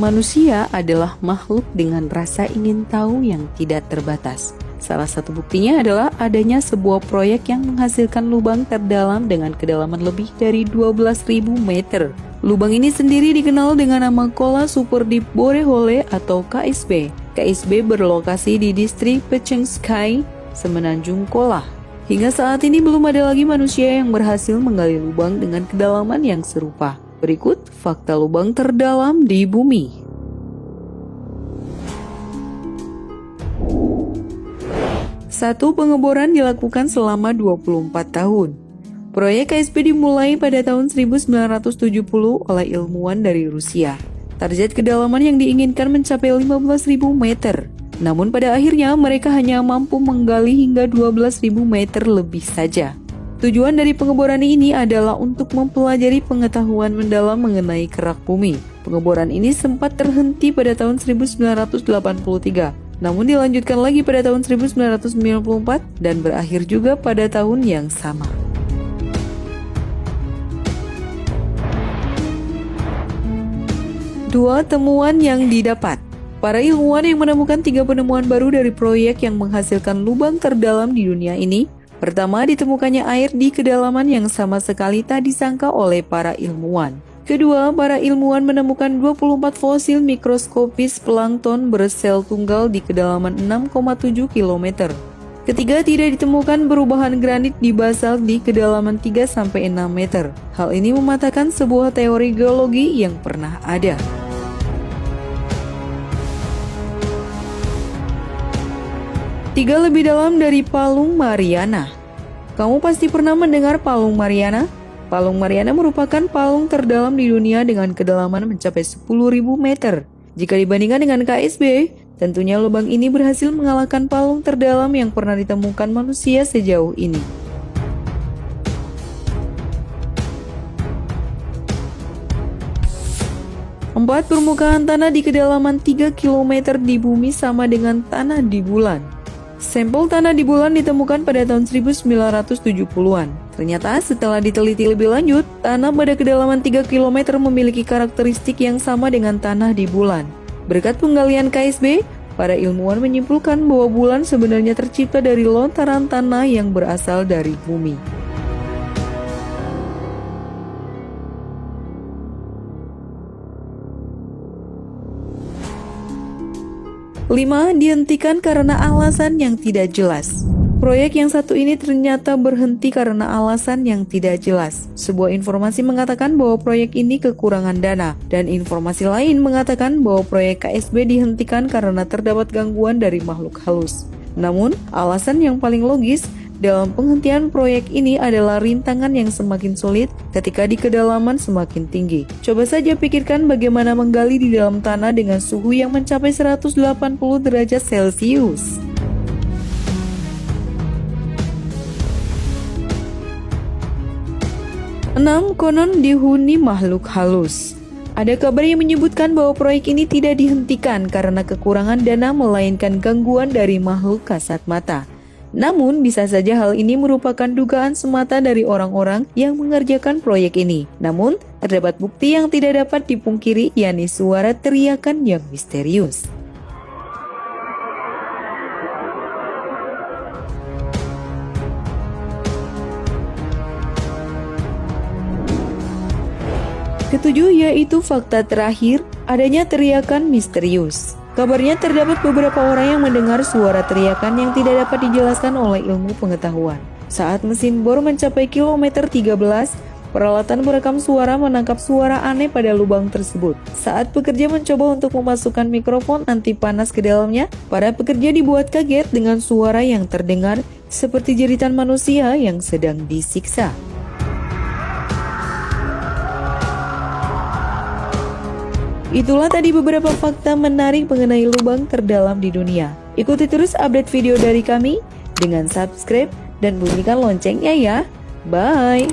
Manusia adalah makhluk dengan rasa ingin tahu yang tidak terbatas. Salah satu buktinya adalah adanya sebuah proyek yang menghasilkan lubang terdalam dengan kedalaman lebih dari 12.000 meter. Lubang ini sendiri dikenal dengan nama Kola Super Deep Borehole atau KSB. KSB berlokasi di distrik Pechenskai, Semenanjung Kola. Hingga saat ini belum ada lagi manusia yang berhasil menggali lubang dengan kedalaman yang serupa. Berikut fakta lubang terdalam di bumi. Satu, pengeboran dilakukan selama 24 tahun. Proyek KSB dimulai pada tahun 1970 oleh ilmuwan dari Rusia. Target kedalaman yang diinginkan mencapai 15.000 meter. Namun pada akhirnya mereka hanya mampu menggali hingga 12.000 meter lebih saja. Tujuan dari pengeboran ini adalah untuk mempelajari pengetahuan mendalam mengenai kerak bumi. Pengeboran ini sempat terhenti pada tahun 1983, namun dilanjutkan lagi pada tahun 1994 dan berakhir juga pada tahun yang sama. Dua, temuan yang didapat. Para ilmuwan yang menemukan 3 penemuan baru dari proyek yang menghasilkan lubang terdalam di dunia ini. Pertama, ditemukannya air di kedalaman yang sama sekali tak disangka oleh para ilmuwan. Kedua, para ilmuwan menemukan 24 fosil mikroskopis plankton bersel tunggal di kedalaman 6,7 km. Ketiga, tidak ditemukan perubahan granit di basalt di kedalaman 3-6 meter. Hal ini mematahkan sebuah teori geologi yang pernah ada. Tiga, lebih dalam dari Palung Mariana. Kamu pasti pernah mendengar Palung Mariana? Palung Mariana merupakan palung terdalam di dunia dengan kedalaman mencapai 10.000 meter. Jika dibandingkan dengan KSB, tentunya lubang ini berhasil mengalahkan palung terdalam yang pernah ditemukan manusia sejauh ini. Empat, permukaan tanah di kedalaman 3 km di bumi sama dengan tanah di bulan. Sampel tanah di bulan ditemukan pada tahun 1970-an. Ternyata setelah diteliti lebih lanjut, tanah pada kedalaman 3 km memiliki karakteristik yang sama dengan tanah di bulan. Berkat penggalian KSB, para ilmuwan menyimpulkan bahwa bulan sebenarnya tercipta dari lontaran tanah yang berasal dari bumi. Lima, dihentikan karena alasan yang tidak jelas. Proyek yang satu ini ternyata berhenti karena alasan yang tidak jelas. Sebuah informasi mengatakan bahwa proyek ini kekurangan dana, dan informasi lain mengatakan bahwa proyek KSB dihentikan karena terdapat gangguan dari makhluk halus. Namun, alasan yang paling logis dalam penghentian proyek ini adalah rintangan yang semakin sulit ketika di kedalaman semakin tinggi. Coba saja pikirkan bagaimana menggali di dalam tanah dengan suhu yang mencapai 180 derajat Celcius. Enam, konon dihuni makhluk halus. Ada kabar yang menyebutkan bahwa proyek ini tidak dihentikan karena kekurangan dana melainkan gangguan dari makhluk kasat mata. Namun, bisa saja hal ini merupakan dugaan semata dari orang-orang yang mengerjakan proyek ini. Namun, terdapat bukti yang tidak dapat dipungkiri, yakni suara teriakan yang misterius. Ketujuh, yaitu fakta terakhir, adanya teriakan misterius. Kabarnya terdapat beberapa orang yang mendengar suara teriakan yang tidak dapat dijelaskan oleh ilmu pengetahuan. Saat mesin bor mencapai kilometer 13, peralatan perekam suara menangkap suara aneh pada lubang tersebut. Saat pekerja mencoba untuk memasukkan mikrofon anti panas ke dalamnya, para pekerja dibuat kaget dengan suara yang terdengar seperti jeritan manusia yang sedang disiksa. Itulah tadi beberapa fakta menarik mengenai lubang terdalam di dunia. Ikuti terus update video dari kami dengan subscribe dan bunyikan loncengnya ya. Bye!